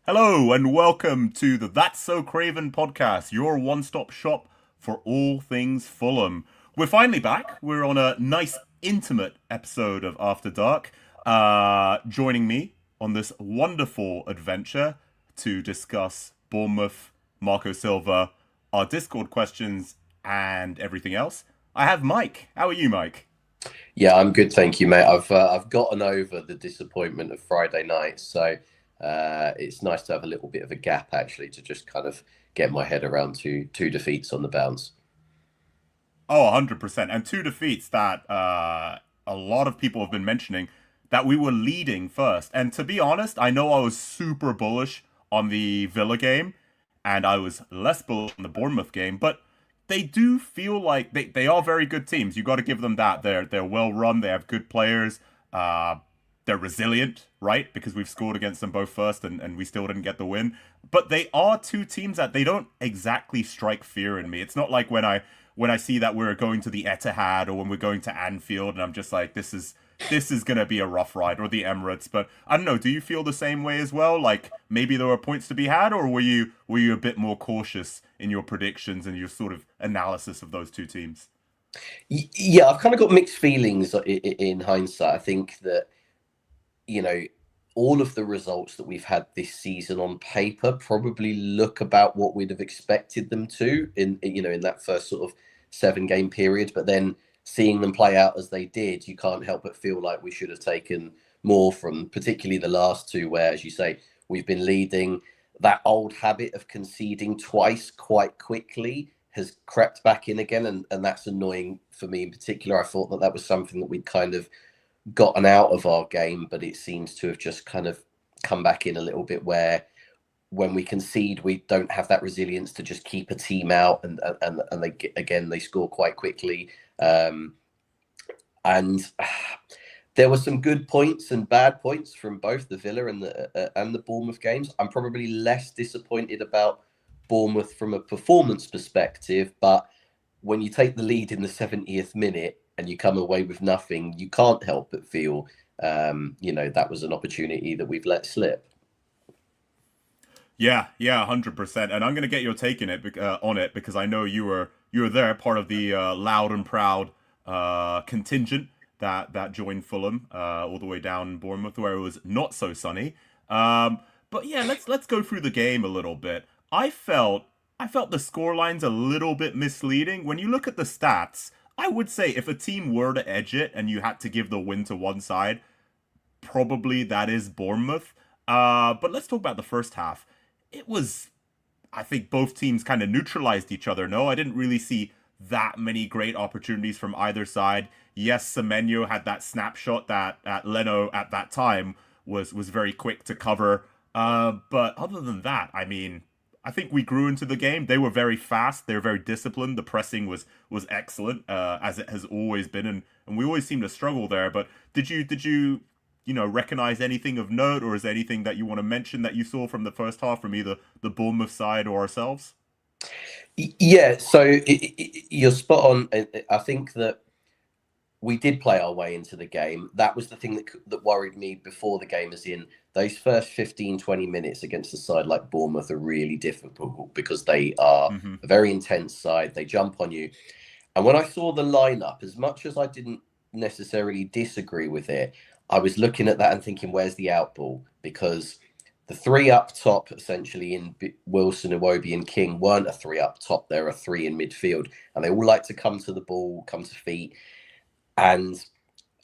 Hello and welcome to the That's So Craven podcast, your one-stop shop for all things Fulham. We're finally back. We're on a nice, intimate episode of After Dark. Joining me on this wonderful adventure to discuss Bournemouth, Marco Silva, our Discord questions, and everything else. I have Mike. How are you, Mike? Yeah, I'm good, thank you, mate. I've gotten over the disappointment of Friday night, so it's nice to have a little bit of a gap actually to just kind of get my head around two defeats on the bounce. Oh, 100%. And two defeats that a lot of people have been mentioning that we were leading first. And to be honest, I know I was super bullish on the Villa game and I was less bullish on the Bournemouth game, but they do feel like they are very good teams. You got to give them that. They're well run, they have good players. Uh they're resilient, right? Because we've scored against them both first and we still didn't get the win. But they are two teams that they don't exactly strike fear in me. It's not like when I see that we're going to the Etihad or when we're going to Anfield and I'm just like, this is gonna be a rough ride, or the Emirates. But I don't know, do you feel the same way as well? Like maybe there were points to be had, or were you a bit more cautious in your predictions and your sort of analysis of those two teams? Yeah, I've kind of got mixed feelings in hindsight. I think that you know, all of the results that we've had this season on paper probably look about what we'd have expected them to in that first sort of 7 game period. But then seeing them play out as they did, you can't help but feel like we should have taken more from particularly the last two, where, as you say, we've been leading. That old habit of conceding twice quite quickly has crept back in again, and that's annoying for me in particular. I thought that was something that we'd kind of gotten out of our game, but it seems to have just kind of come back in a little bit, where when we concede, we don't have that resilience to just keep a team out, and they score quite quickly. And there were some good points and bad points from both the Villa and the Bournemouth games. I'm probably less disappointed about Bournemouth from a performance perspective, but when you take the lead in the 70th minute and you come away with nothing, you can't help but feel, that was an opportunity that we've let slip. Yeah, yeah, 100%. And I'm gonna get your take in it on it because I know you were there, part of the loud and proud contingent that joined Fulham all the way down in Bournemouth, where it was not so sunny. But yeah, let's go through the game a little bit. I felt the scoreline's a little bit misleading. When you look at the stats, I would say if a team were to edge it and you had to give the win to one side, probably that is Bournemouth. But let's talk about the first half. It was, I think both teams kind of neutralized each other. No, I didn't really see that many great opportunities from either side. Yes, Semenyo had that snapshot that Leno at that time was very quick to cover. But other than that, I mean, I think we grew into the game. They were very fast. They were very disciplined. The pressing was excellent, as it has always been, and we always seem to struggle there. But did you recognize anything of note, or is there anything that you want to mention that you saw from the first half from either the Bournemouth side or ourselves? Yeah, so you're spot on. I think that we did play our way into the game. That was the thing that worried me before the game, as in those first 15, 20 minutes against a side like Bournemouth are really difficult because they are Hmm. a very intense side. They jump on you. And when I saw the lineup, as much as I didn't necessarily disagree with it, I was looking at that and thinking, where's the outball? Because the three up top, essentially in Wilson, Iwobi, and King, weren't a three up top. They're a three in midfield, and they all like to come to the ball, come to feet. And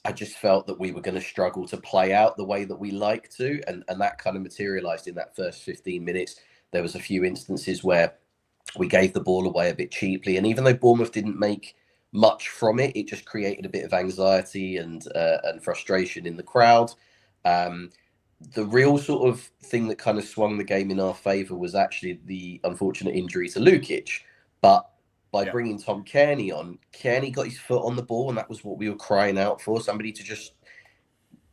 I just felt that we were going to struggle to play out the way that we like to, and that kind of materialised in that first 15 minutes. There was a few instances where we gave the ball away a bit cheaply, and even though Bournemouth didn't make much from it, it just created a bit of anxiety and frustration in the crowd. Um, the real sort of thing that kind of swung the game in our favour was actually the unfortunate injury to Lukic. But by Yeah. bringing Tom Kearney on, Kearney got his foot on the ball, and that was what we were crying out for. Somebody to just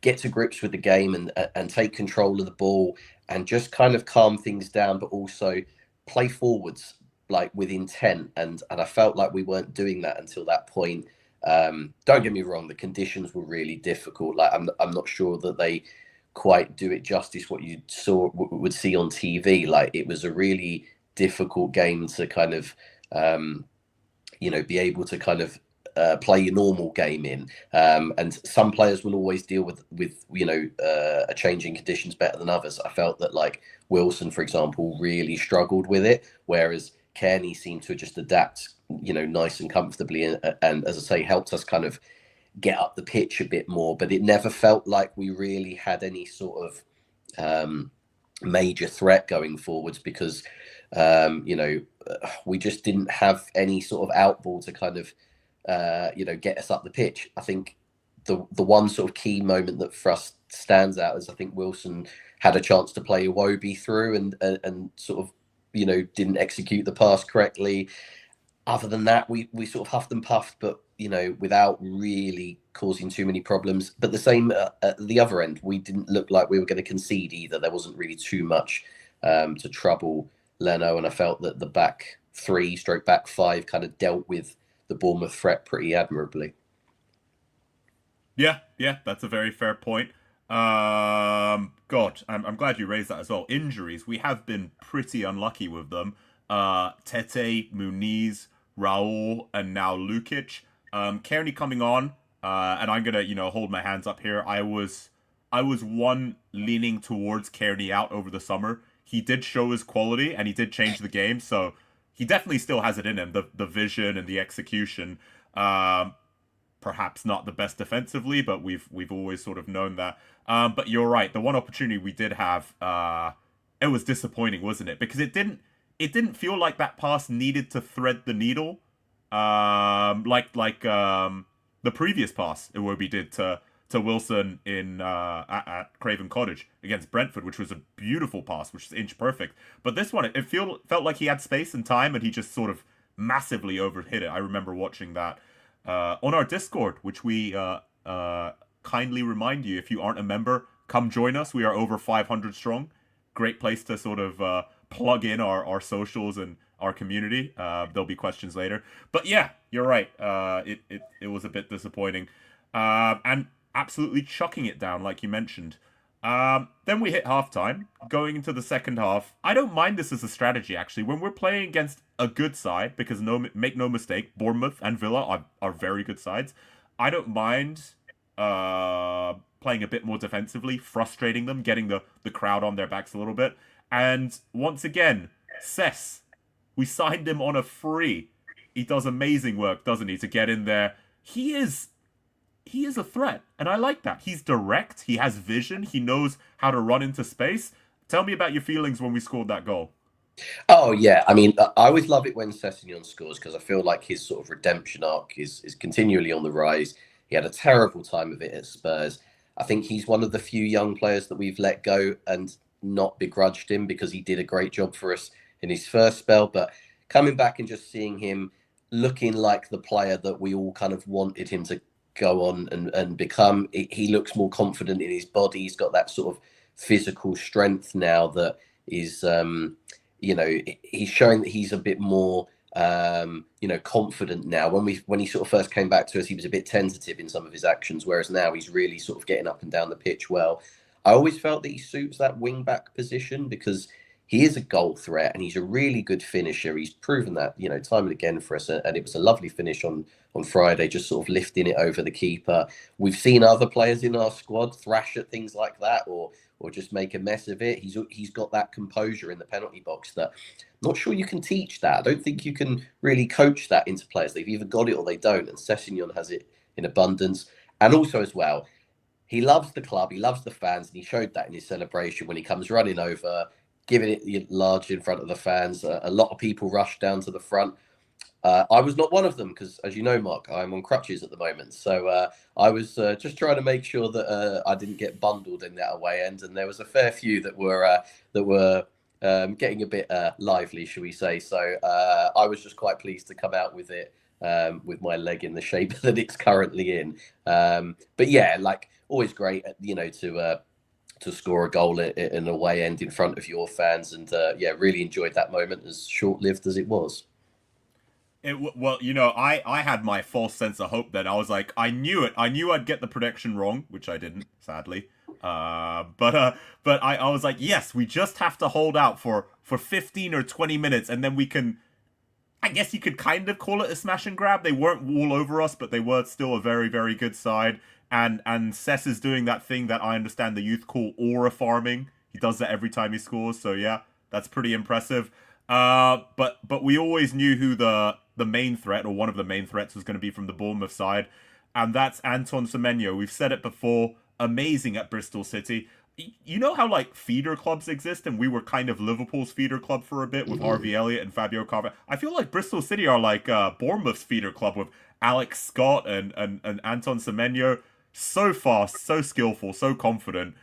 get to grips with the game and take control of the ball and just kind of calm things down, but also play forwards like with intent. And I felt like we weren't doing that until that point. Don't get me wrong, the conditions were really difficult. Like I'm not sure that they quite do it justice what you would see on TV. Like it was a really difficult game to kind of be able to kind of play your normal game in. And some players will always deal with a change in conditions better than others. I felt that like Wilson, for example, really struggled with it, whereas Kearney seemed to just adapt, nice and comfortably, and as I say, helped us kind of get up the pitch a bit more. But it never felt like we really had any sort of major threat going forwards because we just didn't have any sort of outball to kind of get us up the pitch. I think the one sort of key moment that for us stands out is I think Wilson had a chance to play Iwobi through and sort of didn't execute the pass correctly. Other than that, we sort of huffed and puffed, but without really causing too many problems. But the same at the other end, we didn't look like we were going to concede either. There wasn't really too much to trouble Leno, and I felt that the back three, stroke back five, kind of dealt with the Bournemouth threat pretty admirably. Yeah, yeah, that's a very fair point. God, I'm glad you raised that as well. Injuries, we have been pretty unlucky with them. Tete, Muniz, Raul, and now Lukic. Kearney coming on, and I'm gonna, hold my hands up here. I was one leaning towards Kearney out over the summer. He did show his quality, and he did change the game, so he definitely still has it in him. The vision and the execution. Perhaps not the best defensively, but we've always sort of known that. But you're right. The one opportunity we did have, it was disappointing, wasn't it? Because it didn't feel like that pass needed to thread the needle, like the previous pass Iwobi did to Wilson at Craven Cottage against Brentford, which was a beautiful pass, which is inch perfect. But this one, it felt like he had space and time, and he just sort of massively overhit it. I remember watching that on our Discord, which we kindly remind you, if you aren't a member, come join us. We are over 500 strong. Great place to sort of plug in our socials and our community. There'll be questions later. But yeah, you're right. It was a bit disappointing. And absolutely chucking it down, like you mentioned. Then we hit halftime, going into the second half. I don't mind this as a strategy, actually. When we're playing against a good side, because make no mistake, Bournemouth and Villa are very good sides. I don't mind playing a bit more defensively, frustrating them, getting the crowd on their backs a little bit. And once again, Cess, we signed him on a free. He does amazing work, doesn't he, to get in there. He is a threat, and I like that. He's direct, he has vision, he knows how to run into space. Tell me about your feelings when we scored that goal. Oh yeah, I mean, I always love it when Sessegnon scores because I feel like his sort of redemption arc is continually on the rise. He had a terrible time of it at Spurs. I think he's one of the few young players that we've let go and not begrudged him because he did a great job for us in his first spell. But coming back and just seeing him looking like the player that we all kind of wanted him to go on and become, he looks more confident in his body. He's got that sort of physical strength now that is he's showing that he's a bit more confident now. When he sort of first came back to us, he was a bit tentative in some of his actions, whereas now he's really sort of getting up and down the pitch well. I always felt that he suits that wing back position because he is a goal threat and he's a really good finisher. He's proven that, time and again for us. And it was a lovely finish on Friday, just sort of lifting it over the keeper. We've seen other players in our squad thrash at things like that or just make a mess of it. He's got that composure in the penalty box that I'm not sure you can teach that. I don't think you can really coach that into players. They've either got it or they don't. And Sessegnon has it in abundance. And also as well, he loves the club, he loves the fans, and he showed that in his celebration when he comes running over, giving it large in front of the fans. A lot of people rushed down to the front. I was not one of them because, as you know, Mark, I'm on crutches at the moment. So I was just trying to make sure that I didn't get bundled in that away end, and there was a fair few that were getting a bit lively, shall we say? So I was just quite pleased to come out with it with my leg in the shape that it's currently in. But yeah, like always great, to score a goal in an away end in front of your fans, and really enjoyed that moment, as short-lived as it was. Well, I had my false sense of hope then. I was like, I knew it. I knew I'd get the prediction wrong, which I didn't, sadly. But I was like, yes, we just have to hold out for 15 or 20 minutes, and then we can. I guess you could kind of call it a smash and grab. They weren't all over us, but they were still a very, very good side. And Cess is doing that thing that I understand the youth call aura farming. He does that every time he scores. So yeah, that's pretty impressive. But we always knew who the main threat or one of the main threats was going to be from the Bournemouth side, and that's Anton Semenyo. We've said it before. Amazing at Bristol City. You know how like feeder clubs exist, and we were kind of Liverpool's feeder club for a bit with Harvey Elliott and Fabio Carvalho. I feel like Bristol City are like Bournemouth's feeder club with Alex Scott and Anton Semenyo. So fast, so skillful, so confident.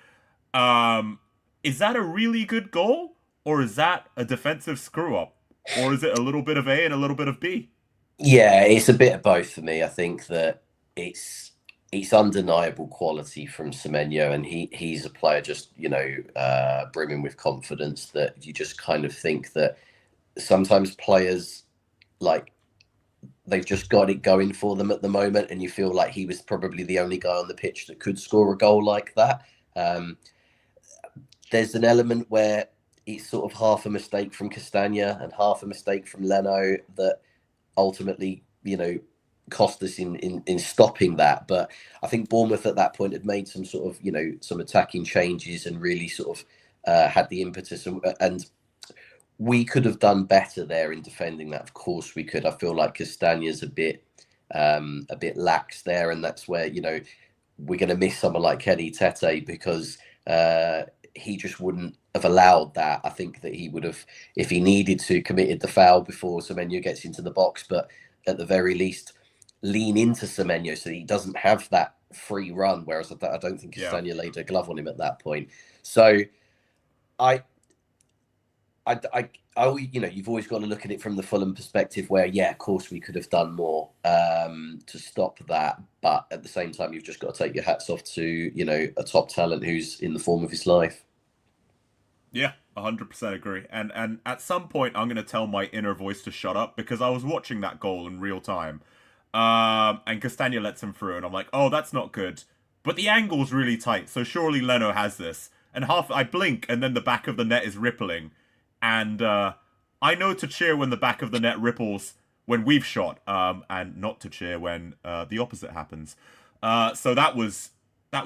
Is that a really good goal, or is that a defensive screw up, or is it a little bit of A and a little bit of B? Yeah, it's a bit of both for me. I think that it's undeniable quality from Semenyo, and he's a player just brimming with confidence that you just kind of think that sometimes players like they've just got it going for them at the moment, and you feel like he was probably the only guy on the pitch that could score a goal like that. There's an element where it's sort of half a mistake from Castagna and half a mistake from Leno that ultimately, cost us in stopping that. But I think Bournemouth at that point had made some sort of, some attacking changes and really sort of had the impetus. And we could have done better there in defending that. Of course we could. I feel like Castagna's a bit lax there. And that's where, we're going to miss someone like Kenny Tete because he just wouldn't have allowed that. I think that he would have, if he needed to, committed the foul before Semenyo gets into the box, but at the very least, lean into Semenyo so he doesn't have that free run. Whereas I don't think Castagna laid a glove on him at that point. So I, you've always got to look at it from the Fulham perspective where, yeah, of course we could have done more to stop that. But at the same time, you've just got to take your hats off to, a top talent who's in the form of his life. Yeah, 100% agree. And at some point, I'm going to tell my inner voice to shut up because I was watching that goal in real time. And Castagna lets him through, and I'm like, oh, that's not good. But the angle's really tight, so surely Leno has this. And I blink, and then the back of the net is rippling. And I know to cheer when the back of the net ripples when we've shot, and not to cheer when the opposite happens. So that was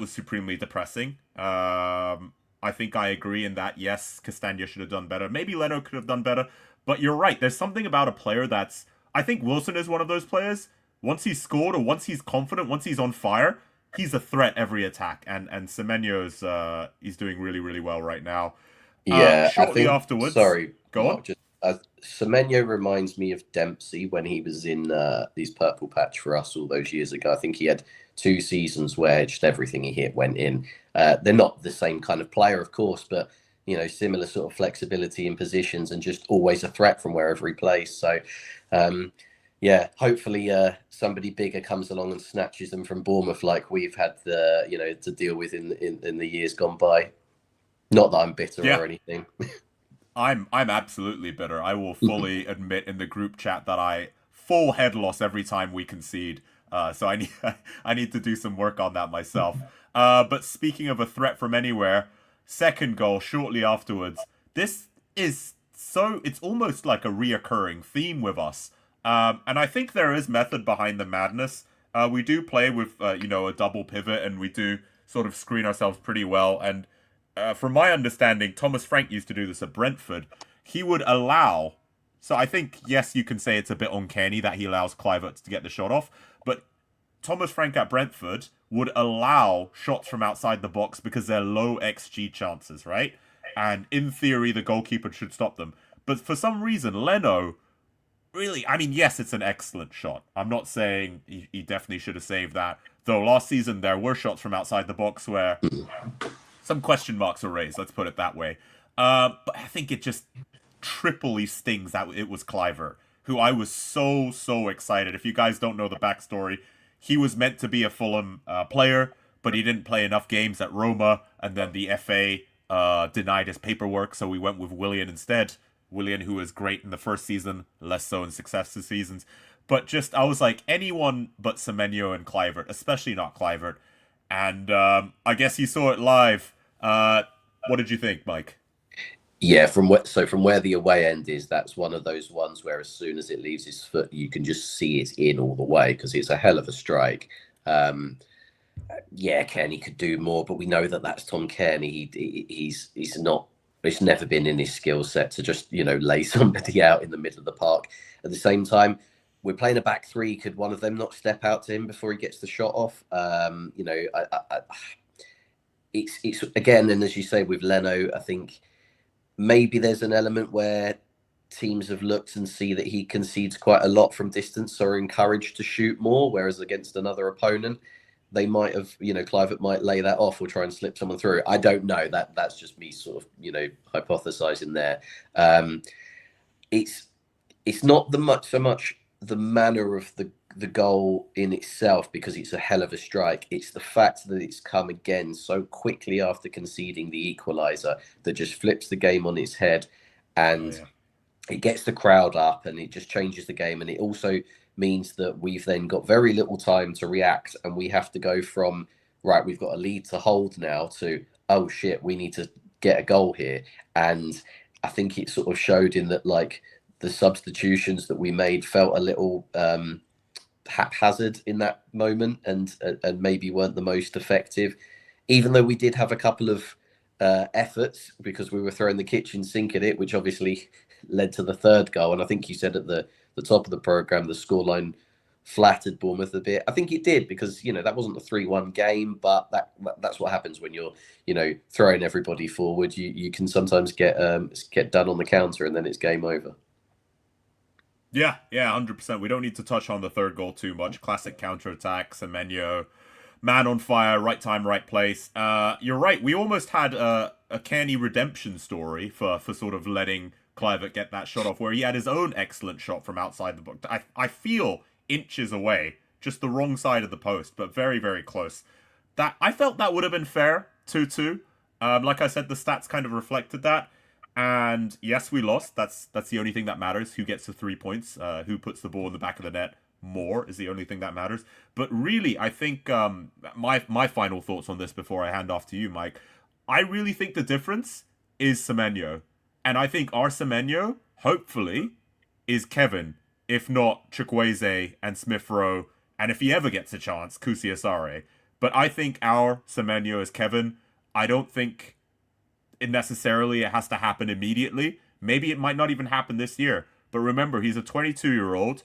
supremely depressing. I think I agree in that, yes, Castagna should have done better. Maybe Leno could have done better. But you're right. There's something about a player that's... I think Wilson is one of those players. Once he's scored or once he's confident, once he's on fire, he's a threat every attack. And Semenyo's he's doing really, really well right now. Yeah, Shortly afterwards... Sorry, go Mark, on. just Semenyo reminds me of Dempsey when he was in these purple patch for us all those years ago. I think he had 2 seasons where just everything he hit went in. They're not the same kind of player, of course, but similar sort of flexibility in positions and just always a threat from wherever he plays. So, yeah, hopefully somebody bigger comes along and snatches them from Bournemouth like we've had to deal with in the years gone by. Not that I'm bitter or anything. I'm absolutely bitter. I will fully admit in the group chat that I full head loss every time we concede. So I need to do some work on that myself. But speaking of a threat from anywhere, second goal shortly afterwards. This is it's almost like a reoccurring theme with us. And I think there is method behind the madness. We do play with a double pivot, and we do sort of screen ourselves pretty well. And from my understanding, Thomas Frank used to do this at Brentford. He would allow... So I think, yes, you can say it's a bit uncanny that he allows Kluivert to get the shot off, but Thomas Frank at Brentford would allow shots from outside the box because they're low XG chances, right? And in theory, the goalkeeper should stop them. But for some reason, Leno... Really, I mean, yes, it's an excellent shot. I'm not saying he definitely should have saved that. Though last season, there were shots from outside the box where... some question marks are raised, let's put it that way. But I think it just triply stings that it was Kluivert, who I was so excited. If you guys don't know the backstory, he was meant to be a Fulham player, but he didn't play enough games at Roma, and then the FA denied his paperwork, so we went with Willian instead. Willian, who was great in the first season, less so in successive seasons. But just, I was like, anyone but Semenyo and Kluivert, especially not Kluivert. and I guess you saw it live. What did you think, Mike? Yeah, from where the away end is, that's one of those ones where as soon as it leaves his foot, you can just see it in all the way because it's a hell of a strike. Um, yeah, Kenny could do more, but we know that that's Tom Kenny. He's not. It's never been in his skill set to just lay somebody out in the middle of the park. At the same time, we're playing a back three. Could one of them not step out to him before he gets the shot off? It's again, and as you say with Leno, I think maybe there's an element where teams have looked and see that he concedes quite a lot from distance, so are encouraged to shoot more. Whereas against another opponent, they might have, Clivert might lay that off or try and slip someone through. I don't know. That's just me sort of, hypothesizing there. Um, it's it's not so much the manner of the goal in itself because it's a hell of a strike. It's the fact that it's come again so quickly after conceding the equaliser that just flips the game on its head, Oh and yeah. it gets the crowd up and it just changes the game. And it also means that we've then got very little time to react, and we have to go from right, we've got a lead to hold now to oh shit, we need to get a goal here. And I think it sort of showed in that like the substitutions that we made felt a little haphazard in that moment, and maybe weren't the most effective. Even though we did have a couple of efforts because we were throwing the kitchen sink at it, which obviously led to the third goal. And I think you said at the top of the program the scoreline flattered Bournemouth a bit. I think it did because that wasn't a 3-1 game, but that's what happens when you're throwing everybody forward. You can sometimes get done on the counter and then it's game over. Yeah, yeah, 100%. We don't need to touch on the third goal too much. Classic counter-attack, Semenyo, man on fire, right time, right place. You're right. We almost had a canny redemption story for sort of letting Kluivert get that shot off, where he had his own excellent shot from outside the box. I feel inches away, just the wrong side of the post, but very, very close. That I felt that would have been fair, 2-2. Like I said, the stats kind of reflected that. And yes, we lost. That's the only thing that matters. Who gets the 3 points? Who puts the ball in the back of the net more is the only thing that matters. But really, I think my final thoughts on this before I hand off to you, Mike. I really think the difference is Semenyo, and I think our Semenyo, hopefully, is Kevin, if not Chukwueze and Smith Rowe, and if he ever gets a chance, Kusiasare. But I think our Semenyo is Kevin. I don't think it has to happen immediately. Maybe it might not even happen this year. But remember, he's a 22-year-old.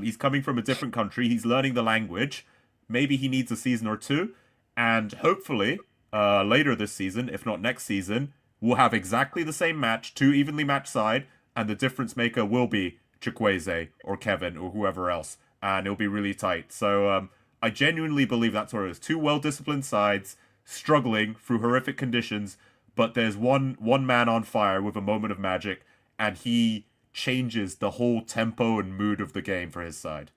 He's coming from a different country. He's learning the language. Maybe he needs a season or two. And hopefully, later this season, if not next season, we'll have exactly the same match, two evenly matched side, and the difference maker will be Chukwueze or Kevin or whoever else. And it'll be really tight. So I genuinely believe that's what it is. Two well-disciplined sides struggling through horrific conditions, but there's one man on fire with a moment of magic, and he changes the whole tempo and mood of the game for his side.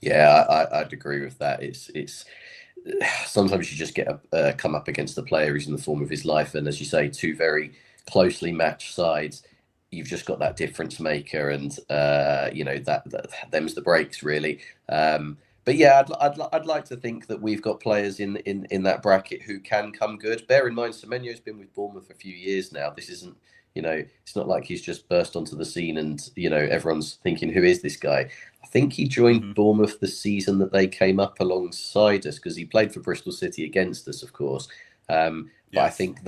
Yeah, I'd agree with that. It's sometimes you just get come up against the player who's in the form of his life, and as you say, two very closely matched sides. You've just got that difference maker, and that them's the breaks really. But yeah, I'd like to think that we've got players in that bracket who can come good. Bear in mind, Semenyo's been with Bournemouth for a few years now. This isn't, it's not like he's just burst onto the scene and everyone's thinking, who is this guy? I think he joined Mm-hmm. Bournemouth the season that they came up alongside us because he played for Bristol City against us, of course. But I Yes. think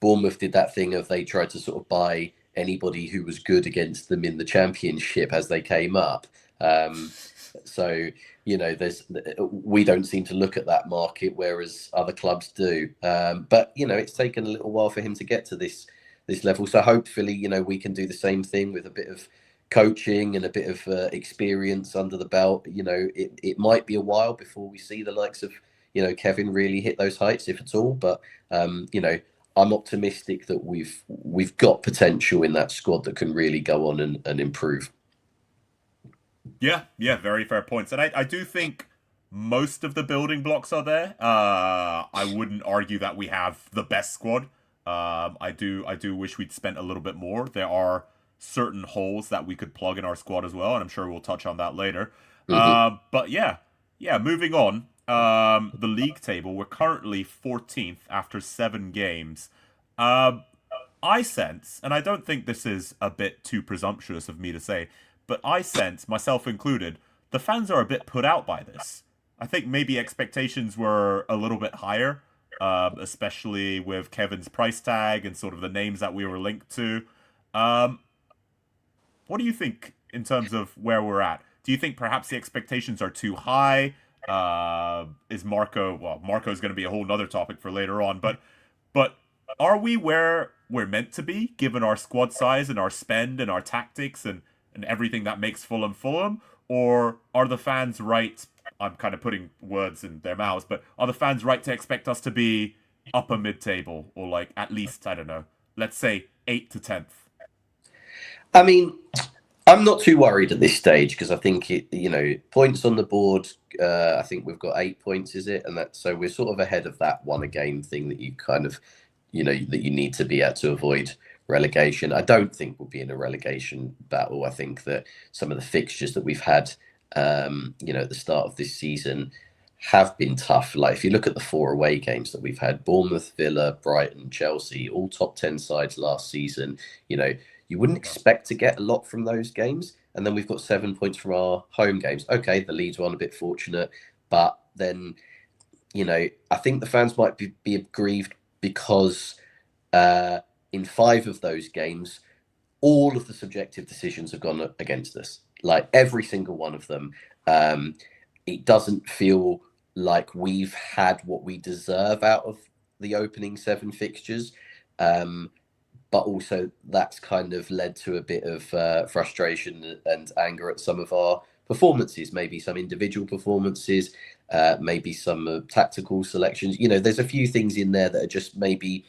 Bournemouth did that thing of they tried to sort of buy anybody who was good against them in the Championship as they came up. So there's we don't seem to look at that market, whereas other clubs do. But it's taken a little while for him to get to this level. So hopefully, we can do the same thing with a bit of coaching and a bit of experience under the belt. It might be a while before we see the likes of Kevin really hit those heights, if at all. But I'm optimistic that we've got potential in that squad that can really go on and improve. Yeah, yeah, very fair points. And I do think most of the building blocks are there. I wouldn't argue that we have the best squad. I do wish we'd spent a little bit more. There are certain holes that we could plug in our squad as well, and I'm sure we'll touch on that later. Hmm. But yeah, moving on. the league table, we're currently 14th after 7 games. Um, I sense, and I don't think this is a bit too presumptuous of me to say, but I sense, myself included, the fans are a bit put out by this. I think maybe expectations were a little bit higher, especially with Kevin's price tag and sort of the names that we were linked to. Um, what do you think in terms of where we're at? Do you think perhaps the expectations are too high? Is Marco? Well, Marco is going to be a whole nother topic for later on, but are we where we're meant to be given our squad size and our spend and our tactics and everything that makes Fulham Fulham? Or are the fans right? I'm kind of putting words in their mouths, but are the fans right to expect us to be upper mid table or like at least, I don't know, let's say 8th to 10th? I mean, I'm not too worried at this stage because I think points on the board. I think we've got 8 points, is it? And that so we're sort of ahead of that one a game thing that you kind of, that you need to be at to avoid relegation. I don't think we'll be in a relegation battle. I think that some of the fixtures that we've had, at the start of this season have been tough. Like if you look at the 4 away games that we've had, Bournemouth, Villa, Brighton, Chelsea, all top 10 sides last season, you wouldn't expect to get a lot from those games. And then we've got 7 points from our home games. Okay, the Leeds one a bit fortunate, but then, I think the fans might be aggrieved because in 5 of those games, all of the subjective decisions have gone against us. Like every single one of them. It doesn't feel like we've had what we deserve out of the opening 7 fixtures. But also that's kind of led to a bit of frustration and anger at some of our performances, maybe some individual performances, maybe some tactical selections. There's a few things in there that are just maybe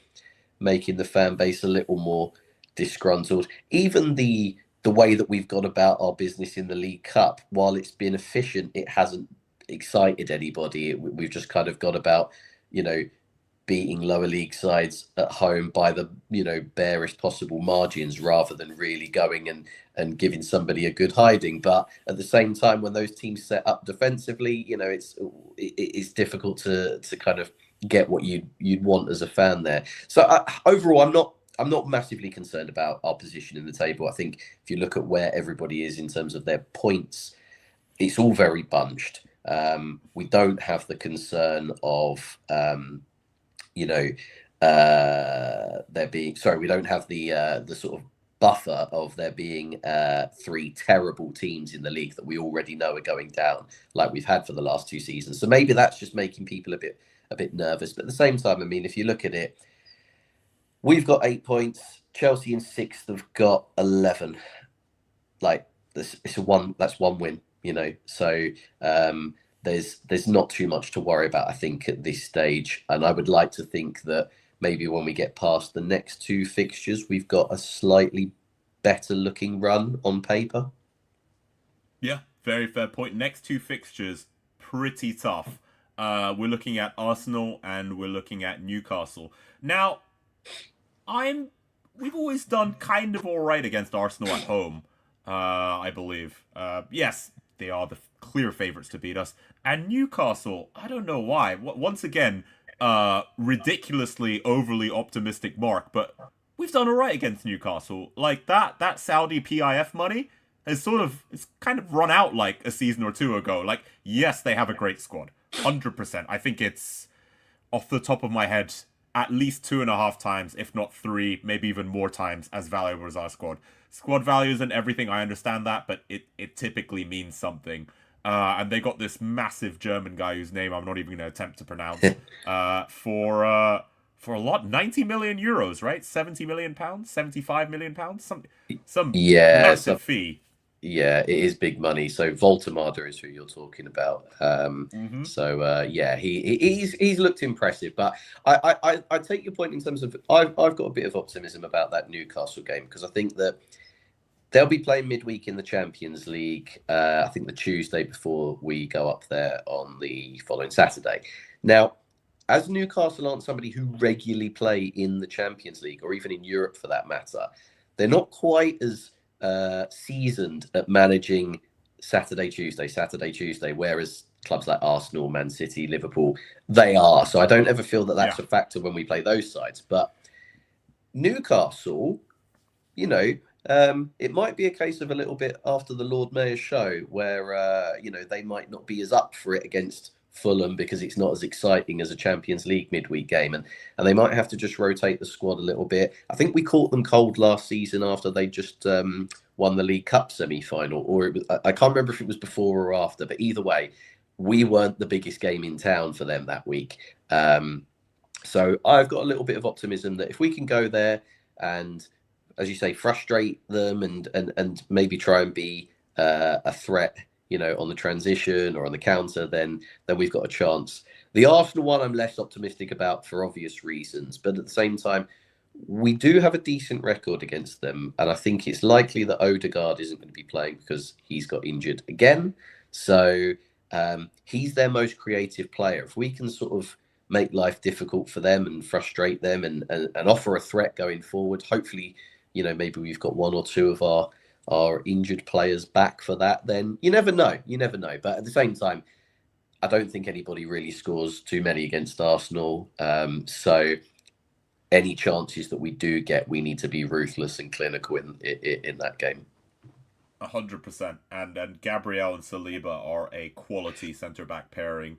making the fan base a little more disgruntled. Even the way that we've gone about our business in the League Cup, while it's been efficient, it hasn't excited anybody. We've just kind of gone about, beating lower league sides at home by the barest possible margins rather than really going and giving somebody a good hiding. But at the same time, when those teams set up defensively, it's difficult to kind of get what you'd want as a fan there. So overall, I'm not massively concerned about our position in the table. I think if you look at where everybody is in terms of their points, it's all very bunched. We don't have the concern of there being, sorry, we don't have the sort of buffer of there being 3 terrible teams in the league that we already know are going down, like we've had for the last 2 seasons. So maybe that's just making people a bit nervous. But at the same time, I mean, if you look at it, we've got 8 points. Chelsea in 6th have got 11. Like that's one win, So there's not too much to worry about, I think, at this stage. And I would like to think that maybe when we get past the next 2 fixtures, we've got a slightly better looking run on paper. Yeah, very fair point. Next 2 fixtures, pretty tough. We're looking at Arsenal and we're looking at Newcastle. Now, we've always done kind of all right against Arsenal at home. I believe. Yes, they are the clear favourites to beat us. And Newcastle, I don't know why. Once again, ridiculously overly optimistic mark, but we've done all right against Newcastle. Like that Saudi PIF money it's kind of run out like a season or 2 ago. Like, yes, they have a great squad, 100%. I think it's off the top of my head at least 2.5 times, if not 3, maybe even more times as valuable as our squad. Squad values and everything, I understand that, but it typically means something. And they got this massive German guy whose name I'm not even going to attempt to pronounce for a lot, 90 million euros, right? 70 million pounds, 75 million pounds, some massive fee. Yeah, it is big money. So Voltemada is who you're talking about. He's looked impressive. But I take your point in terms of I've got a bit of optimism about that Newcastle game because I think that they'll be playing midweek in the Champions League. I think the Tuesday before we go up there on the following Saturday. Now, as Newcastle aren't somebody who regularly play in the Champions League or even in Europe for that matter, they're not quite as seasoned at managing Saturday, Tuesday, whereas clubs like Arsenal, Man City, Liverpool, they are. So I don't ever feel that that's Yeah. a factor when we play those sides. But Newcastle, you know, it might be a case of a little bit after the Lord Mayor's show where, they might not be as up for it against Fulham because it's not as exciting as a Champions League midweek game. And they might have to just rotate the squad a little bit. I think we caught them cold last season after they just won the League Cup semi-final, or it was, I can't remember if it was before or after, but either way, we weren't the biggest game in town for them that week. So I've got a little bit of optimism that if we can go there and, as you say, frustrate them and maybe try and be a threat, on the transition or on the counter, then we've got a chance. The Arsenal one, I'm less optimistic about for obvious reasons, but at the same time, we do have a decent record against them, and I think it's likely that Odegaard isn't going to be playing because he's got injured again. So he's their most creative player. If we can sort of make life difficult for them and frustrate them and offer a threat going forward, hopefully, maybe we've got one or two of our injured players back for that, then you never know. But at the same time, I don't think anybody really scores too many against Arsenal. So any chances that we do get, we need to be ruthless and clinical in that game. 100%. And Gabriel and Saliba are a quality centre back pairing.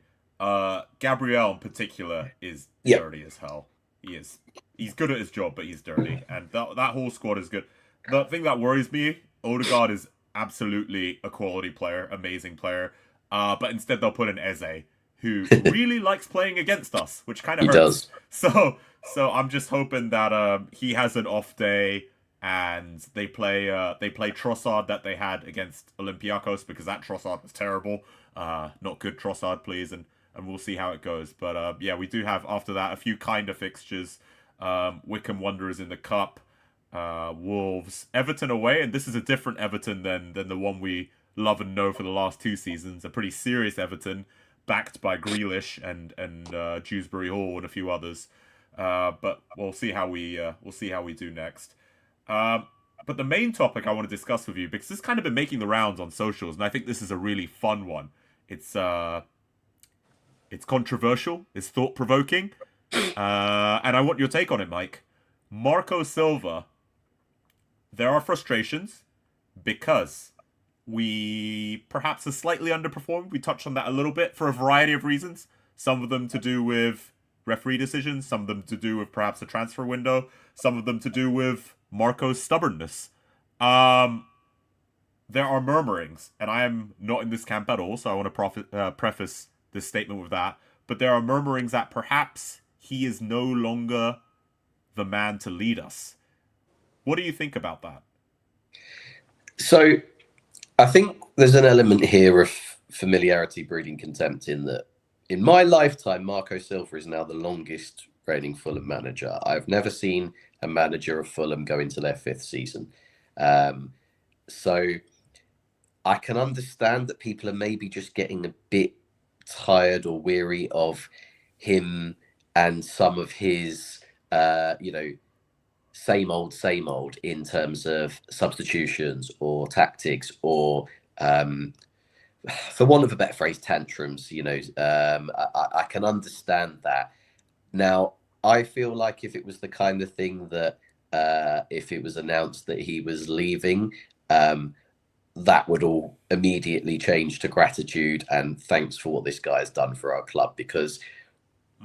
Gabriel in particular is dirty as hell. He is. He's good at his job, but he's dirty. And that whole squad is good. The thing that worries me, Odegaard is absolutely a quality player, amazing player. But instead they'll put in Eze, who really likes playing against us, which kind of hurts. Does. So I'm just hoping that he has an off day and they play Trossard that they had against Olympiacos, because that Trossard was terrible. Not good Trossard, please, and we'll see how it goes. But we do have after that a few kind of fixtures. Wycombe Wanderers in the Cup, Wolves, Everton away, and this is a different Everton than the one we love and know for the last 2 seasons. A pretty serious Everton, backed by Grealish and Dewsbury Hall and a few others. But we'll see how we do next. But the main topic I want to discuss with you, because this has kind of been making the rounds on socials, and I think this is a really fun one. It's controversial, it's thought provoking, and I want your take on it, Mike. Marco Silva. There are frustrations because we perhaps have slightly underperformed. We touched on that a little bit for a variety of reasons. Some of them to do with referee decisions, some of them to do with perhaps a transfer window, some of them to do with Marco's stubbornness. There are murmurings, and I am not in this camp at all, so I want to preface this statement with that. But there are murmurings that perhaps he is no longer the man to lead us. What do you think about that? So I think there's an element here of familiarity breeding contempt, in that in my lifetime, Marco Silva is now the longest reigning Fulham manager. I've never seen a manager of Fulham go into their 5th season. So I can understand that people are maybe just getting a bit tired or weary of him and some of his, same old in terms of substitutions or tactics or, for want of a better phrase, tantrums. I can understand that. Now, I feel like if it was the kind of thing that if it was announced that he was leaving, that would all immediately change to gratitude and thanks for what this guy has done for our club, because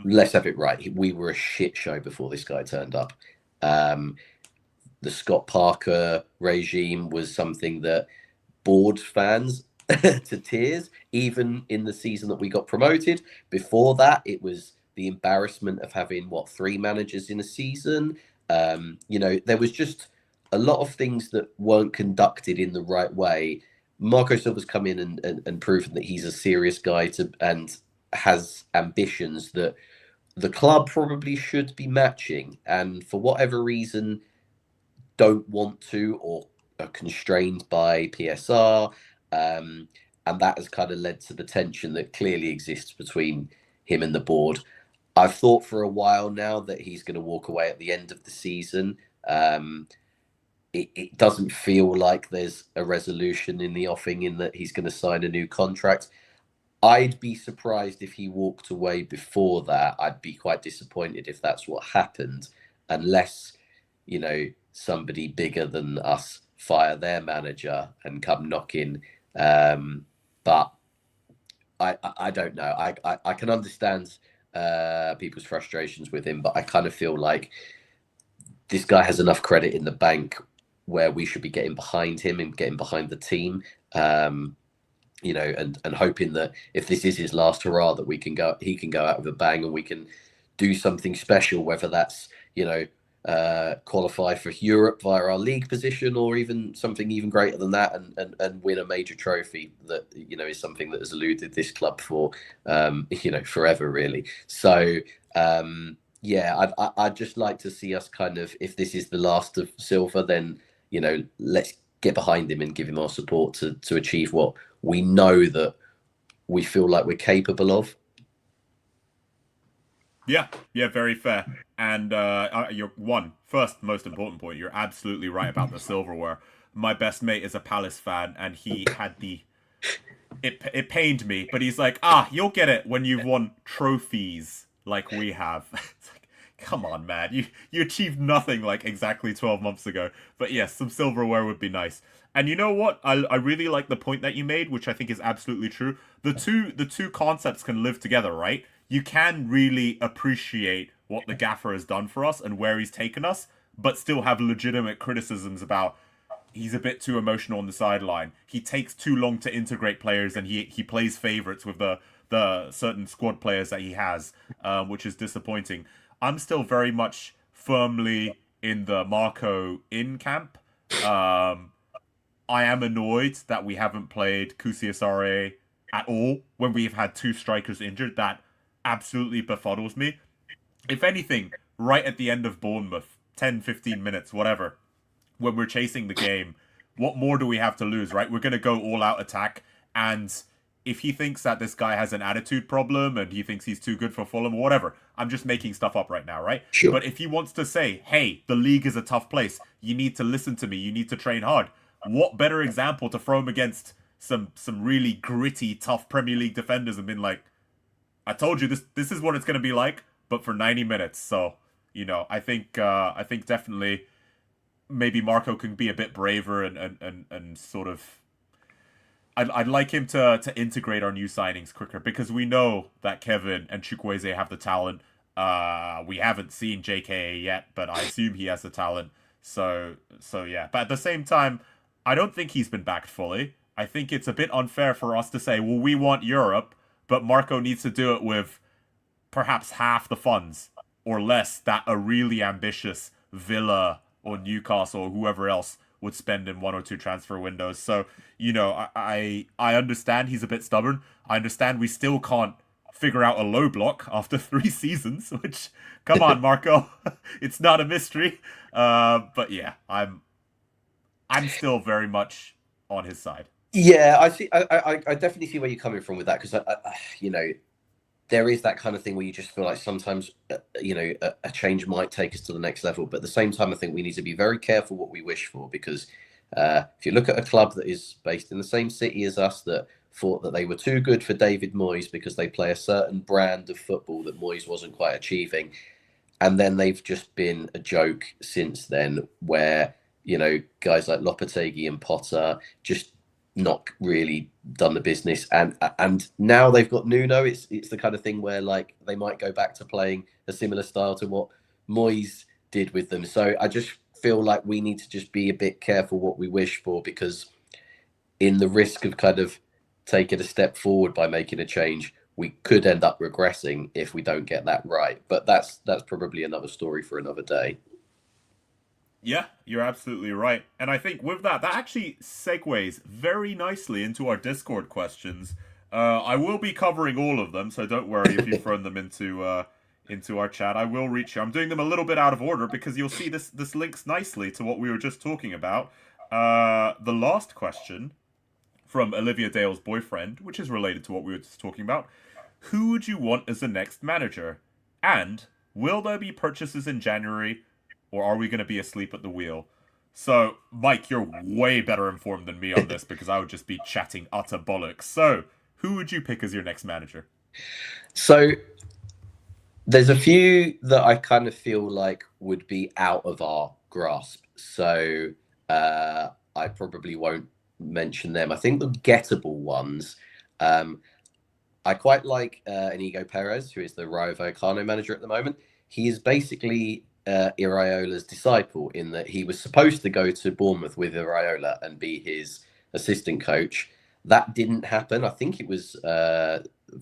let's have it right, we were a shit show before this guy turned up. The Scott Parker regime was something that bored fans to tears, even in the season that we got promoted. Before that, it was the embarrassment of having 3 managers in a season. There was just a lot of things that weren't conducted in the right way. Marco Silva's come in and proven that he's a serious guy and has ambitions that the club probably should be matching, and for whatever reason don't want to, or are constrained by PSR, and that has kind of led to the tension that clearly exists between him and the board. I've thought for a while now that he's going to walk away at the end of the season. It doesn't feel like there's a resolution in the offing in that he's going to sign a new contract. I'd be surprised if he walked away before that. I'd be quite disappointed if that's what happened, unless, somebody bigger than us fire their manager and come knocking. But I don't know. I can understand people's frustrations with him, but I kind of feel like this guy has enough credit in the bank where we should be getting behind him and getting behind the team. And hoping that if this is his last hurrah, that he can go out with a bang, and we can do something special, whether that's qualify for Europe via our league position, or even something even greater than that, and win a major trophy that is something that has eluded this club for forever, really. So. Yeah, I'd just like to see us kind of, if this is the last of Silva, then let's get behind him and give him our support to achieve what we know that we feel like we're capable of. Yeah, yeah, very fair. And your first most important point, you're absolutely right about the silverware. My best mate is a Palace fan, and he had it pained me, but he's like, you'll get it when you've won trophies like we have. It's like, come on, man, you achieved nothing like exactly 12 months ago. But yes, some silverware would be nice. And you know what? I really like the point that you made, which I think is absolutely true. The two concepts can live together, right? You can really appreciate what the gaffer has done for us and where he's taken us, but still have legitimate criticisms about he's a bit too emotional on the sideline. He takes too long to integrate players, and he plays favorites with the certain squad players that he has, which is disappointing. I'm still very much firmly in the Marco in camp. Um, I am annoyed that we haven't played Kusiasare at all when we've had two strikers injured. That absolutely befuddles me. If anything, right at the end of Bournemouth, 10, 15 minutes, whatever, when we're chasing the game, what more do we have to lose, right? We're going to go all out attack. And if he thinks that this guy has an attitude problem and he thinks he's too good for Fulham or whatever, I'm just making stuff up right now, right? Sure. But if he wants to say, hey, the league is a tough place, you need to listen to me, you need to train hard, what better example to throw him against some really gritty, tough Premier League defenders and been like, I told you this is what it's gonna be like, but for 90 minutes. So, I think definitely maybe Marco can be a bit braver and sort of I'd like him to integrate our new signings quicker because we know that Kevin and Chukwueze have the talent. We haven't seen JKA yet, but I assume he has the talent. So yeah. But at the same time, I don't think he's been backed fully. I think it's a bit unfair for us to say, well, we want Europe, but Marco needs to do it with perhaps half the funds or less that a really ambitious Villa or Newcastle or whoever else would spend in one or two transfer windows. So, I understand he's a bit stubborn. I understand we still can't figure out a low block after 3 seasons, which come on, Marco. It's not a mystery. But yeah, I'm still very much on his side. Yeah, I see. I definitely see where you're coming from with that, because there is that kind of thing where you just feel like sometimes a change might take us to the next level, but at the same time, I think we need to be very careful what we wish for, because if you look at a club that is based in the same city as us, that thought that they were too good for David Moyes because they play a certain brand of football that Moyes wasn't quite achieving, and then they've just been a joke since then, where guys like Lopetegui and Potter just not really done the business, and now they've got Nuno. It's the kind of thing where like they might go back to playing a similar style to what Moyes did with them. So I just feel like we need to just be a bit careful what we wish for, because in the risk of kind of taking a step forward by making a change, we could end up regressing if we don't get that right. But that's probably another story for another day. Yeah, you're absolutely right. And I think with that actually segues very nicely into our Discord questions. I will be covering all of them, so don't worry if you've thrown them into our chat. I will reach you. I'm doing them a little bit out of order because you'll see this links nicely to what we were just talking about. The last question from Olivia Dale's boyfriend, which is related to what we were just talking about. Who would you want as the next manager? And will there be purchases in January, or are we going to be asleep at the wheel? So, Mike, you're way better informed than me on this because I would just be chatting utter bollocks. So, who would you pick as your next manager? So there's a few that I kind of feel like would be out of our grasp. So I probably won't mention them. I think the gettable ones. Um, I quite like Inigo Perez, who is the Rayo Vallecano manager at the moment. He is basically Iraola's disciple in that he was supposed to go to Bournemouth with Iraola and be his assistant coach. That didn't happen. I think it was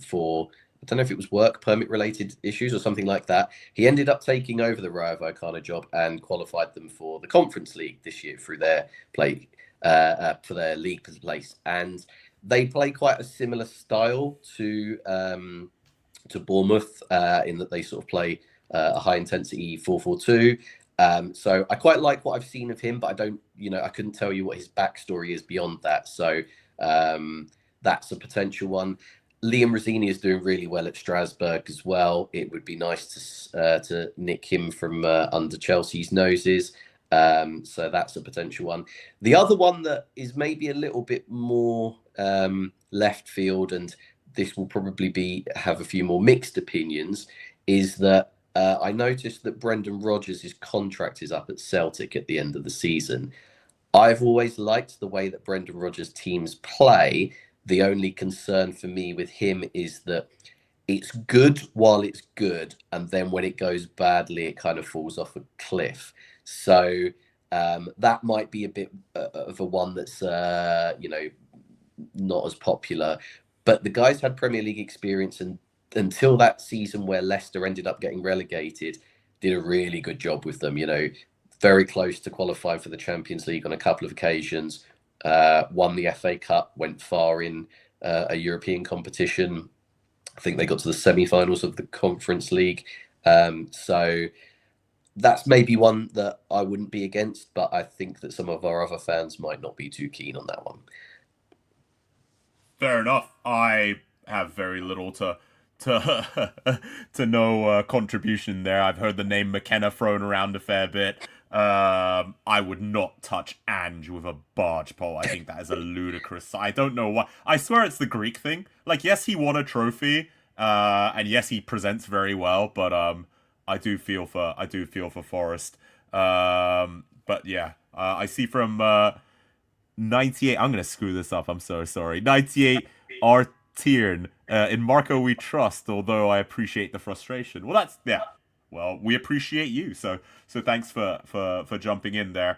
for, I don't know if it was work permit related issues or something like that. He ended up taking over the Rayo Vallecano job and qualified them for the Conference League this year through their play for their league place. And they play quite a similar style to Bournemouth in that they sort of play a high intensity 4-4-2. So I quite like what I've seen of him, but I don't, I couldn't tell you what his backstory is beyond that. So that's a potential one. Liam Rosini is doing really well at Strasbourg as well. It would be nice to nick him from under Chelsea's noses. So that's a potential one. The other one that is maybe a little bit more left field, and this will probably have a few more mixed opinions, is that I noticed that Brendan Rodgers' contract is up at Celtic at the end of the season. I've always liked the way that Brendan Rodgers' teams play. The only concern for me with him is that it's good while it's good, and then when it goes badly, it kind of falls off a cliff. So that might be a bit of a one that's not as popular. But the guys had Premier League experience, and until that season where Leicester ended up getting relegated, did a really good job with them. Very close to qualify for the Champions League on a couple of occasions. Won the FA Cup, went far in a European competition. I think they got to the semi-finals of the Conference League. So that's maybe one that I wouldn't be against, but I think that some of our other fans might not be too keen on that one. Fair enough. I have very little to to no contribution there. I've heard the name McKenna thrown around a fair bit. I would not touch Ange with a barge pole. I think that is a ludicrous. I don't know why. I swear it's the Greek thing. Like, yes, he won a trophy, and yes, he presents very well. But I do feel for Forest. But yeah, I see from 98. I'm gonna screw this up. I'm so sorry. 98 Artiern. In Marco we trust, although I appreciate the frustration. Well, that's yeah. Well, we appreciate you. So thanks for jumping in there.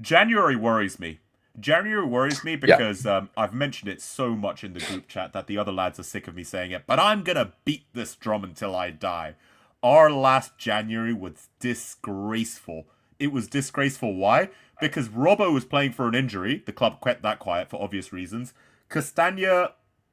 January worries me. January worries me because I've mentioned it so much in the group chat that the other lads are sick of me saying it. But I'm gonna beat this drum until I die. Our last January was disgraceful. It was disgraceful. Why? Because Robbo was playing for an injury. The club kept that quiet for obvious reasons. Castagna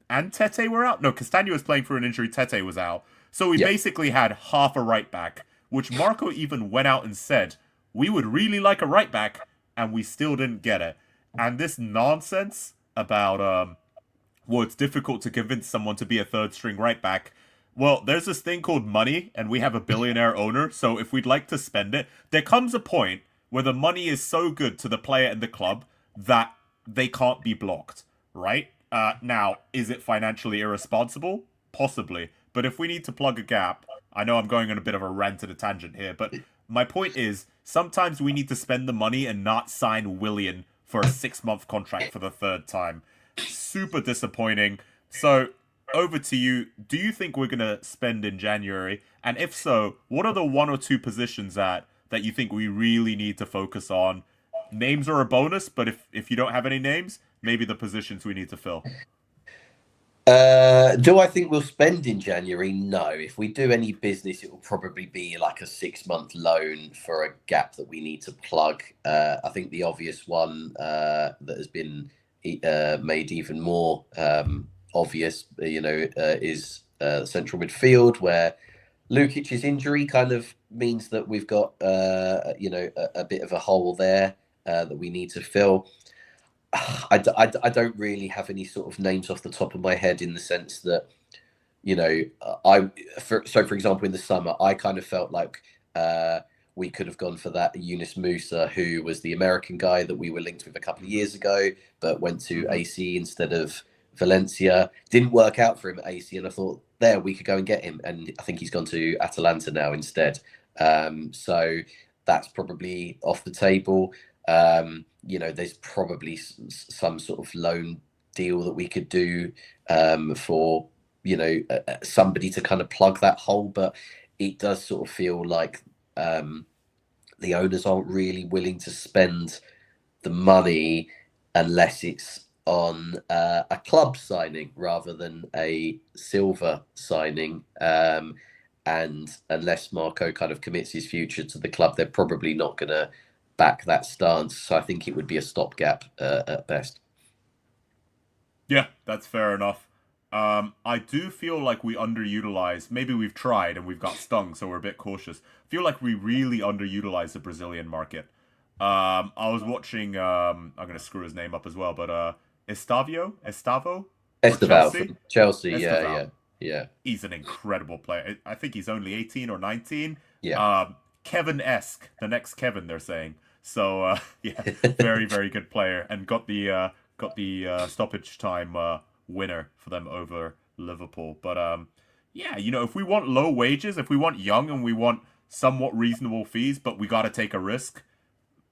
and Tete were out. No, Castagna was playing for an injury. Tete was out. So we basically had half a right back, which Marco even went out and said, we would really like a right back, and we still didn't get it. And this nonsense about, well, it's difficult to convince someone to be a third string right back. Well, there's this thing called money, and we have a billionaire owner, so if we'd like to spend it, there comes a point where the money is so good to the player and the club that they can't be blocked, right? Now, is it financially irresponsible? Possibly. But if we need to plug a gap, I know I'm going on a bit of a rant and a tangent here, but my point is, sometimes we need to spend the money and not sign Willian for a 6-month contract for the third time. Super disappointing. So, over to you. Do you think we're going to spend in January? And if so, what are the one or two positions that you think we really need to focus on? Names are a bonus, but if you don't have any names, maybe the positions we need to fill. Do I think we'll spend in January? No. If we do any business, it will probably be like a 6-month loan for a gap that we need to plug. I think the obvious one that has been made even more obvious, is central midfield, where Lukic's injury kind of means that we've got, a bit of a hole there that we need to fill. I don't really have any sort of names off the top of my head in the sense that, for example, in the summer, I kind of felt like we could have gone for that Yunus Musa, who was the American guy that we were linked with a couple of years ago, but went to AC instead of Valencia. Didn't work out for him at AC, and I thought there we could go and get him, and I think he's gone to Atalanta now instead. So that's probably off the table. There's probably some sort of loan deal that we could do for somebody to kind of plug that hole, but it does sort of feel like the owners aren't really willing to spend the money unless it's on a club signing rather than a silver signing. And unless Marco kind of commits his future to the club, they're probably not going to back that stance. So I think it would be a stopgap at best. Yeah, that's fair enough. I do feel like we underutilize. Maybe we've tried and we've got stung, so we're a bit cautious. I feel like we really underutilize the Brazilian market. I was watching. I'm gonna screw his name up as well, but Estavo, for Esteval Chelsea. from Chelsea, Esteval. yeah. He's an incredible player. I think he's only 18 or 19. Yeah. Kevin-esque, the next Kevin, they're saying. So yeah, very very good player, and got the stoppage time winner for them over Liverpool. But yeah, if we want low wages, if we want young, and we want somewhat reasonable fees, but we got to take a risk,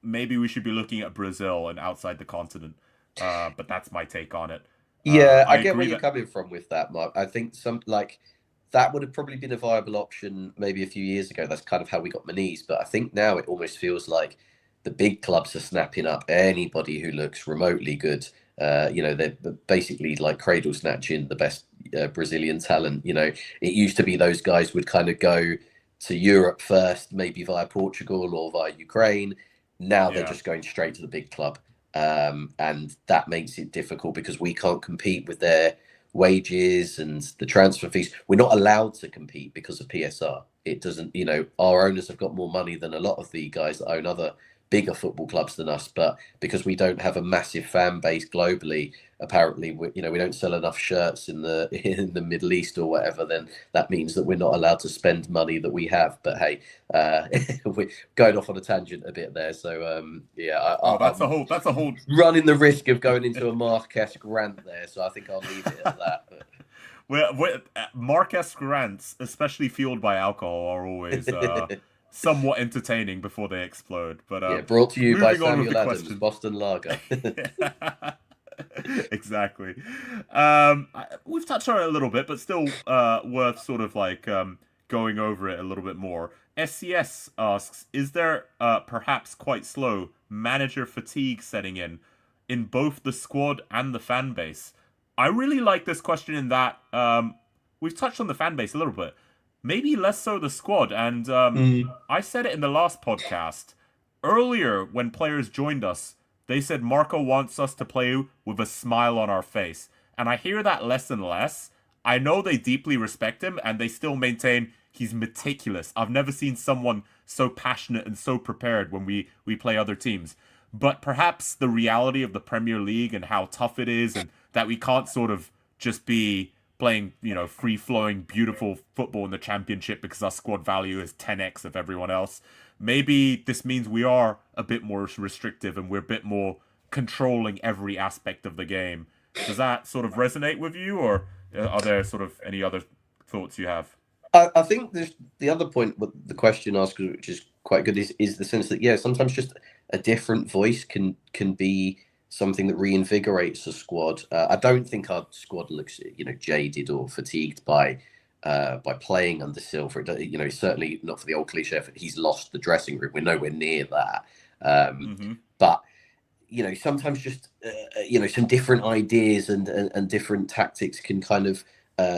maybe we should be looking at Brazil and outside the continent. But that's my take on it. Yeah, I I get where agree you're that. coming from with that, Mark. I think that would have probably been a viable option maybe a few years ago. That's kind of how we got Maniz. But I think now it almost feels like the big clubs are snapping up anybody who looks remotely good. They're basically like cradle snatching the best Brazilian talent. It used to be those guys would kind of go to Europe first, maybe via Portugal or via Ukraine. Now they're Yeah, just going straight to the big club. And that makes it difficult because we can't compete with their wages and the transfer fees. We're not allowed to compete because of PSR. It doesn't, our owners have got more money than a lot of the guys that own other bigger football clubs than us, but because we don't have a massive fan base globally, apparently we don't sell enough shirts in the in the Middle East or whatever, then that means that we're not allowed to spend money that we have. But hey, we're going off on a tangent a bit there. So yeah, oh, I'm that's a whole. running the risk of going into a Marquesque rant there, so I think I'll leave it at that. Marquez rants, especially fueled by alcohol, are always somewhat entertaining before they explode. But Yeah, brought to you by moving on with the Samuel Adams, question. Boston Lager. Exactly. We've touched on it a little bit, but still worth sort of like going over it a little bit more. SCS asks, is there perhaps quite slow manager fatigue setting in both the squad and the fan base? I really like this question in that we've touched on the fan base a little bit. Maybe less so the squad. And Mm. I said it in the last podcast. Earlier, when players joined us, they said Marco wants us to play with a smile on our face. And I hear that less and less. I know they deeply respect him and they still maintain he's meticulous. I've never seen someone so passionate and so prepared when we play other teams. But perhaps the reality of the Premier League and how tough it is, and that we can't sort of just be playing, free flowing, beautiful football in the Championship because our squad value is 10x of everyone else. Maybe this means we are a bit more restrictive and we're a bit more controlling every aspect of the game. Does that sort of resonate with you, or are there sort of any other thoughts you have? I think there's the other point with the question asked, which is quite good, is the sense that sometimes just a different voice can be something that reinvigorates a squad. I don't think our squad looks jaded or fatigued by playing under Silver. Certainly not for the old cliche. He's lost the dressing room. We're nowhere near that. Mm-hmm. But sometimes just some different ideas and different tactics can kind of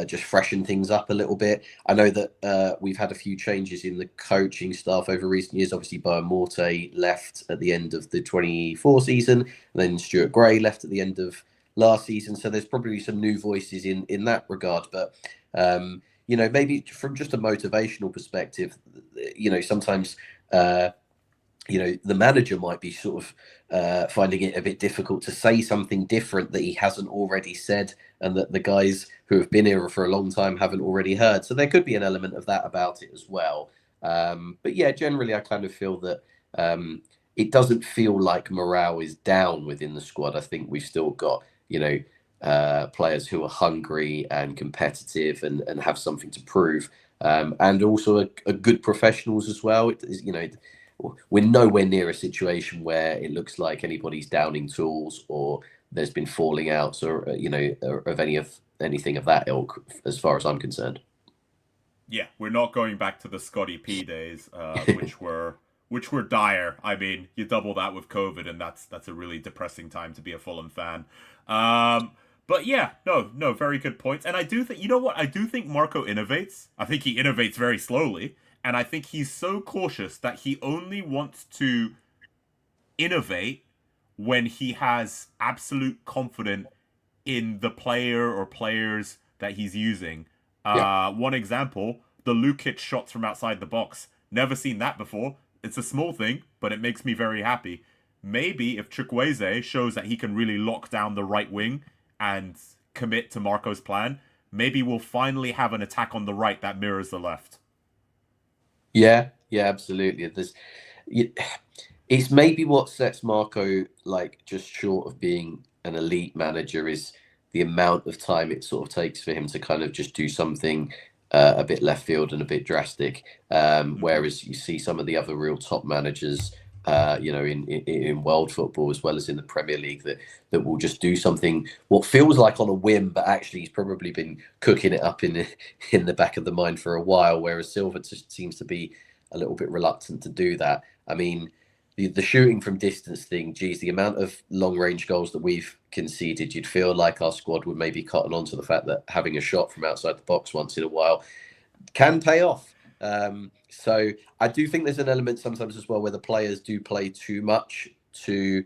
just freshen things up a little bit. I know that we've had a few changes in the coaching staff over recent years. Obviously, Boa Morte left at the end of the 24 season, and then Stuart Gray left at the end of last season. So there's probably some new voices in that regard. But maybe from just a motivational perspective, sometimes. The manager might be sort of finding it a bit difficult to say something different that he hasn't already said, and that the guys who have been here for a long time haven't already heard. So there could be an element of that about it as well. But yeah, generally, I kind of feel that it doesn't feel like morale is down within the squad. I think we've still got, players who are hungry and competitive and have something to prove, and also a good professionals as well. We're nowhere near a situation where it looks like anybody's downing tools or there's been falling outs or of anything of that ilk, as far as I'm concerned. Yeah, we're not going back to the Scotty P days, which were dire. I mean, you double that with COVID, and that's a really depressing time to be a Fulham fan. Um, but yeah, no, very good points. And I do think, you know what? I do think Marco innovates. I think he innovates very slowly, and I think he's so cautious that he only wants to innovate when he has absolute confidence in the player or players that he's using. Yeah. One example, the Lukic shots from outside the box. Never seen that before. It's a small thing, but it makes me very happy. Maybe if Chukwueze shows that he can really lock down the right wing and commit to Marco's plan, maybe we'll finally have an attack on the right that mirrors the left. Yeah, yeah, absolutely. It's maybe what sets Marco like just short of being an elite manager is the amount of time it sort of takes for him to kind of just do something a bit left field and a bit drastic. Mm-hmm. Whereas you see some of the other real top managers, in world football as well as in the Premier League, that will just do something what feels like on a whim, but actually he's probably been cooking it up in the back of the mind for a while. Whereas Silva just seems to be a little bit reluctant to do that. I mean, the shooting from distance thing, geez, the amount of long range goals that we've conceded, you'd feel like our squad would maybe cotton on to the fact that having a shot from outside the box once in a while can pay off. So I do think there's an element sometimes as well where the players do play too much to,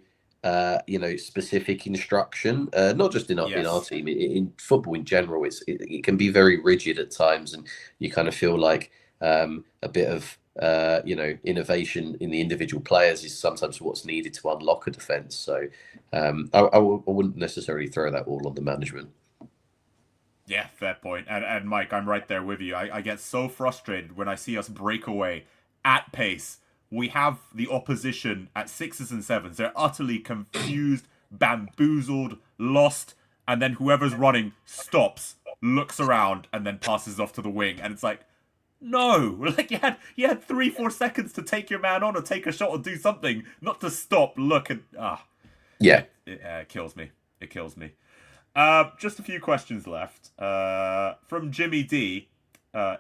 specific instruction. Not just in our Yes. team, in football in general, it can be very rigid at times, and you kind of feel like a bit of innovation in the individual players is sometimes what's needed to unlock a defence. So I wouldn't necessarily throw that all on the management. Yeah, fair point. And Mike, I'm right there with you. I get so frustrated when I see us break away at pace. We have the opposition at sixes and sevens. They're utterly confused, bamboozled, lost, and then whoever's running stops, looks around, and then passes off to the wing. And it's like, no, like you had 3-4 seconds to take your man on or take a shot or do something, not to stop, look, and Yeah. it kills me. It kills me. Just a few questions left. From Jimmy D.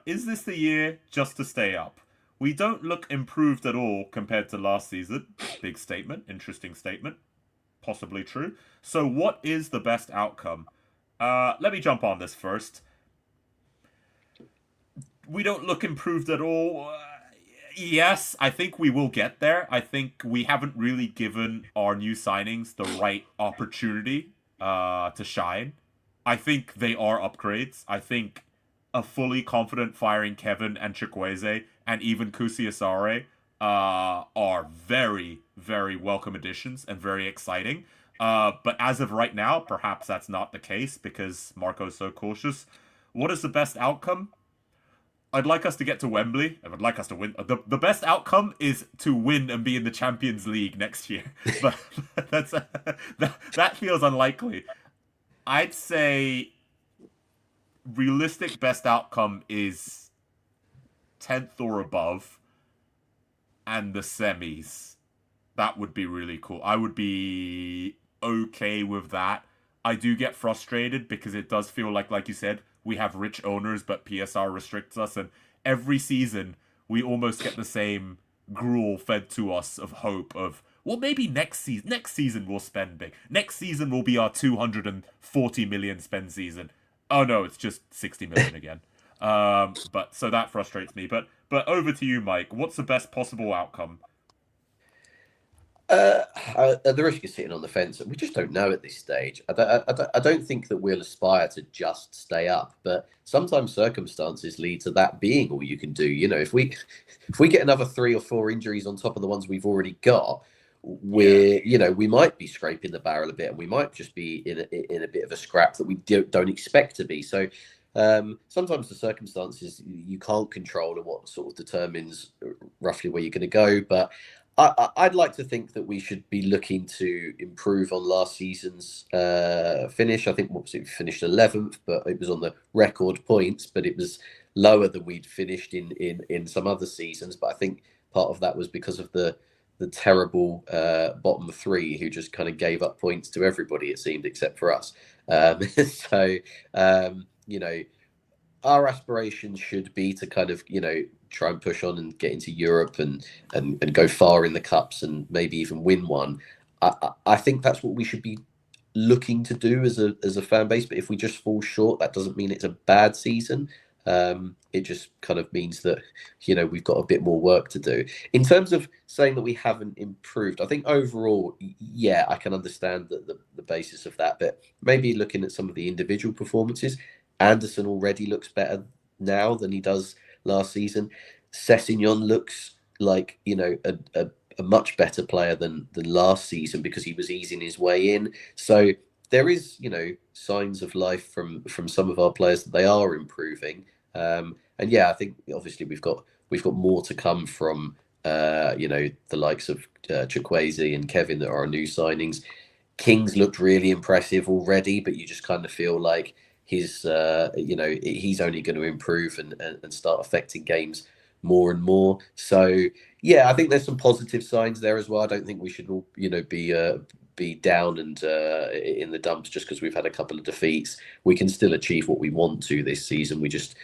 Is this the year just to stay up? We don't look improved at all compared to last season. Big statement. Interesting statement. Possibly true. So what is the best outcome? Let me jump on this first. We don't look improved at all. Yes, I think we will get there. I think we haven't really given our new signings the right opportunity to shine. I think they are upgrades. I think a fully confident firing Kevin and Chukwueze and even Kusiasare are very, very welcome additions and very exciting. But as of right now, perhaps that's not the case because Marco's so cautious. What is the best outcome? I'd like us to get to Wembley. I would like us to win. The best outcome is to win and be in the Champions League next year. But that feels unlikely. I'd say realistic best outcome is 10th or above and the semis. That would be really cool. I would be okay with that. I do get frustrated because it does feel like you said, we have rich owners, but PSR restricts us, and every season we almost get the same gruel fed to us of hope of, well, maybe next season we'll spend big. Next season will be our 240 million spend season. Oh no, it's just 60 million again. But so that frustrates me. But over to you, Mike. What's the best possible outcome? The risk is sitting on the fence. We just don't know at this stage. I don't think that we'll aspire to just stay up, but sometimes circumstances lead to that being all you can do. If we get another 3 or 4 injuries on top of the ones we've already got, we might be scraping the barrel a bit, and we might just be in a bit of a scrap that we don't expect to be. So sometimes the circumstances you can't control and what sort of determines roughly where you're going to go, but I'd like to think that we should be looking to improve on last season's finish. I think what was it? We finished 11th, but it was on the record points, but it was lower than we'd finished in some other seasons. But I think part of that was because of the terrible bottom three who just kind of gave up points to everybody, it seemed, except for us. So you know, our aspirations should be to kind of try and push on and get into Europe and go far in the cups and maybe even win one. I think that's what we should be looking to do as a fan base. But if we just fall short, that doesn't mean it's a bad season. It just kind of means that we've got a bit more work to do. In terms of saying that we haven't improved, I think overall, yeah, I can understand the basis of that. But maybe looking at some of the individual performances, Anderson already looks better now than he does last season. Sessegnon looks like a much better player than last season because he was easing his way in. So there is signs of life from some of our players that they are improving. And yeah, I think obviously we've got more to come from the likes of Chukwueze and Kevin that are our new signings. King's looked really impressive already, but you just kind of feel like he's only going to improve and start affecting games more and more. So yeah, I think there's some positive signs there as well. I don't think we should all be down and in the dumps just because we've had a couple of defeats. We can still achieve what we want to this season. We just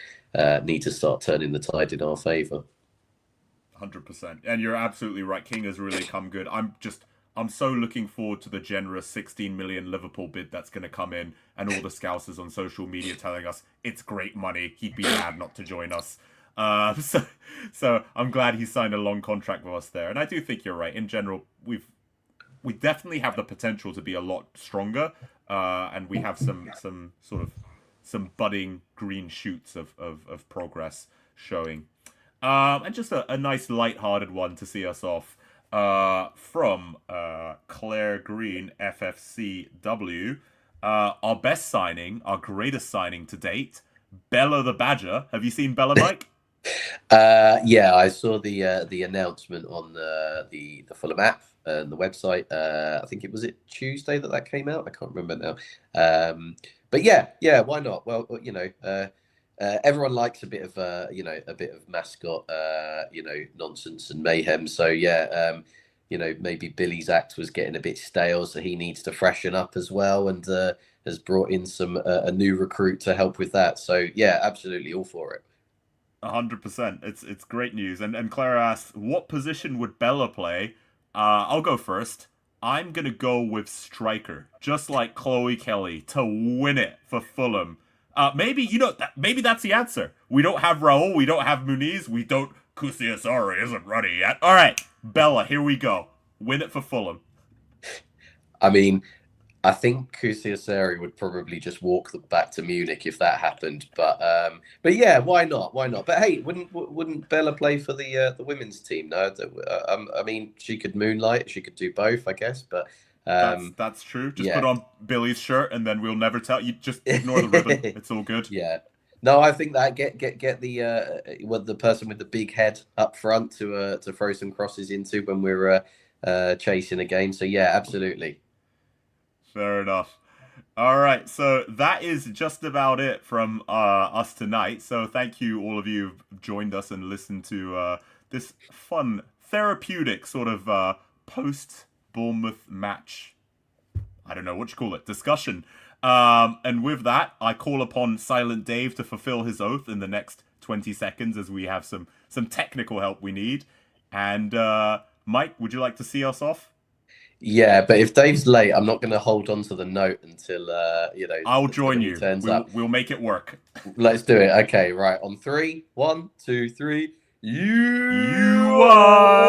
need to start turning the tide in our favour. 100%. And you're absolutely right. King has really come good. I'm so looking forward to the generous 16 million Liverpool bid that's going to come in, and all the scousers on social media telling us it's great money. He'd be mad not to join us. So I'm glad he signed a long contract with us there. And I do think you're right. In general, we definitely have the potential to be a lot stronger, and we have some budding green shoots of progress showing. And just a nice light-hearted one to see us off. From Claire Green FFCW, our best signing, our greatest signing to date, Bella the Badger. Have you seen Bella, Mike? Yeah, I saw the announcement on the Fulham app and the website. I think was it Tuesday that came out. I can't remember now. But yeah, why not? Well, everyone likes a bit of mascot, nonsense and mayhem. So yeah, maybe Billy's act was getting a bit stale, so he needs to freshen up as well, and has brought in a new recruit to help with that. So yeah, absolutely all for it. 100%. It's great news. And Clara asks, what position would Bella play? I'll go first. I'm gonna go with striker, just like Chloe Kelly, to win it for Fulham. Maybe maybe that's the answer. We don't have Raul, we don't have Muniz, we don't. Kusiasari isn't ready yet. All right, Bella, here we go. Win it for Fulham. I mean, I think Kusiasari would probably just walk back to Munich if that happened. But yeah, why not? Why not? But hey, wouldn't Bella play for the women's team? No, I mean, she could moonlight. She could do both, I guess. But that's true. Just put on Billy's shirt, and then we'll never tell you. Just ignore the ribbon. It's all good. Yeah. No, I think that get the person with the big head up front to throw some crosses into when we're chasing a game. So yeah, absolutely. Fair enough. All right, so that is just about it from us tonight. So thank you, all of you who've joined us and listened to this fun, therapeutic sort of post-Bournemouth match. I don't know what you call it, discussion. And with that, I call upon Silent Dave to fulfill his oath in the next 20 seconds as we have some technical help we need. And Mike, would you like to see us off? Yeah, but if Dave's late, I'm not going to hold on to the note until I'll join you. We'll make it work. Let's do it. Okay, right. On 3, 1, 2, 3. You are.